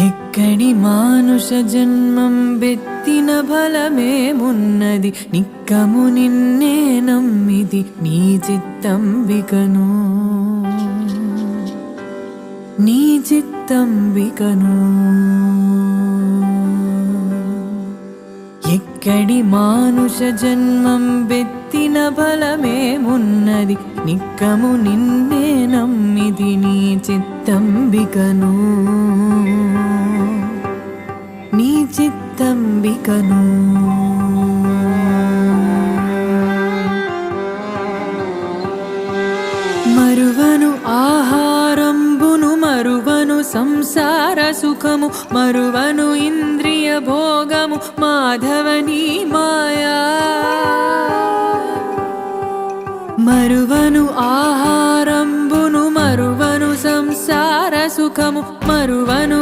ఎక్కడి మానుష జన్మం బెత్తిన ఫలమేమున్నది నిక్కము నిన్నే నమ్మిది నీ చిత్తంబికను నీ చిత్తంబికను ఎక్కడి మానుష జన్మం బెత్తిన ఫలమేమున్నది నిక్కము నిన్నే నమ్మిది నీ చిత్తంబికను నీ చిత్తంబికను మరువను ఆహారంబును మరువను సంసార సుఖము మరువను ఇంద్రియ భోగము మాధవని మాయా మరువను ఆహారంబును మరువను సంసార సుఖము మరువను